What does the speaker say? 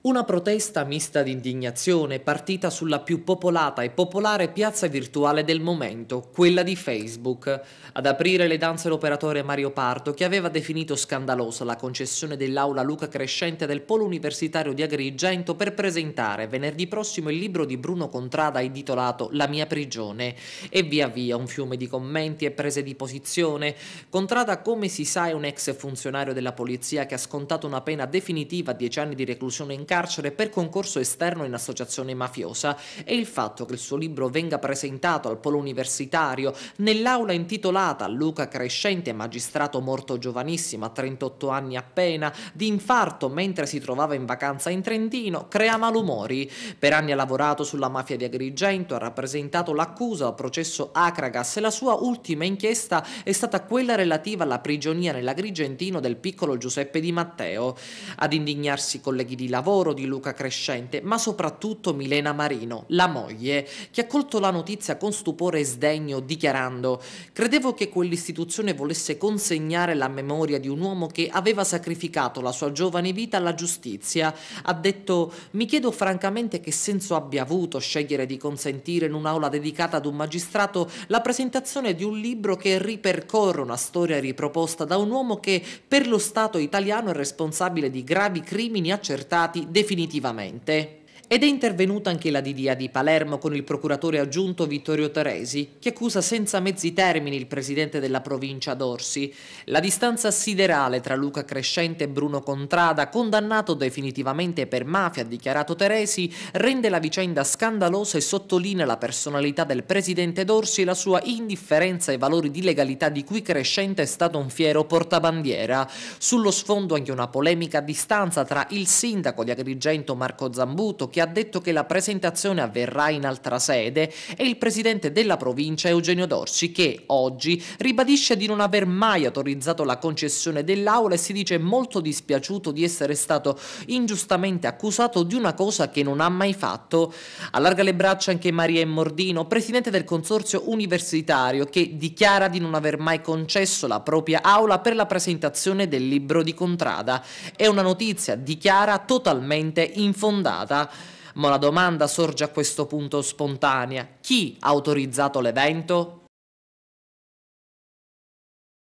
Una protesta mista di indignazione partita sulla più popolata e popolare piazza virtuale del momento, quella di Facebook. Ad aprire le danze l'operatore Mario Pardo, che aveva definito scandalosa la concessione dell'aula Luca Crescente del Polo Universitario di Agrigento per presentare venerdì prossimo il libro di Bruno Contrada intitolato La mia prigione. E via via un fiume di commenti e prese di posizione. Contrada, come si sa, è un ex funzionario della polizia che ha scontato una pena definitiva a 10 anni di reclusione in carcere per concorso esterno in associazione mafiosa, e il fatto che il suo libro venga presentato al Polo Universitario nell'aula intitolata Luca Crescente, magistrato morto giovanissimo a 38 anni appena, di infarto mentre si trovava in vacanza in Trentino, crea malumori. Per anni ha lavorato sulla mafia di Agrigento, ha rappresentato l'accusa al processo Acragas e la sua ultima inchiesta è stata quella relativa alla prigionia nell'Agrigentino del piccolo Giuseppe Di Matteo. Ad indignarsi colleghi di lavoro di Luca Crescente, ma soprattutto Milena Marino, la moglie, che ha colto la notizia con stupore e sdegno, dichiarando: «Credevo che quell'istituzione volesse consegnare la memoria di un uomo che aveva sacrificato la sua giovane vita alla giustizia». Ha detto: «Mi chiedo francamente che senso abbia avuto scegliere di consentire in un'aula dedicata ad un magistrato la presentazione di un libro che ripercorre una storia riproposta da un uomo che per lo Stato italiano è responsabile di gravi crimini accertati definitivamente». Ed è intervenuta anche la DDA di Palermo con il procuratore aggiunto Vittorio Teresi, che accusa senza mezzi termini il presidente della provincia Dorsi. La distanza siderale tra Luca Crescente e Bruno Contrada, condannato definitivamente per mafia, ha dichiarato Teresi, rende la vicenda scandalosa e sottolinea la personalità del presidente Dorsi e la sua indifferenza ai valori di legalità di cui Crescente è stato un fiero portabandiera. Sullo sfondo anche una polemica a distanza tra il sindaco di Agrigento Marco Zambuto, che ha detto che la presentazione avverrà in altra sede, e il presidente della provincia Eugenio Dorsi, che oggi ribadisce di non aver mai autorizzato la concessione dell'aula e si dice molto dispiaciuto di essere stato ingiustamente accusato di una cosa che non ha mai fatto. Allarga le braccia anche Maria Immordino, presidente del consorzio universitario, che dichiara di non aver mai concesso la propria aula per la presentazione del libro di Contrada. È una notizia, dichiara, totalmente infondata. Ma la domanda sorge a questo punto spontanea: chi ha autorizzato l'evento?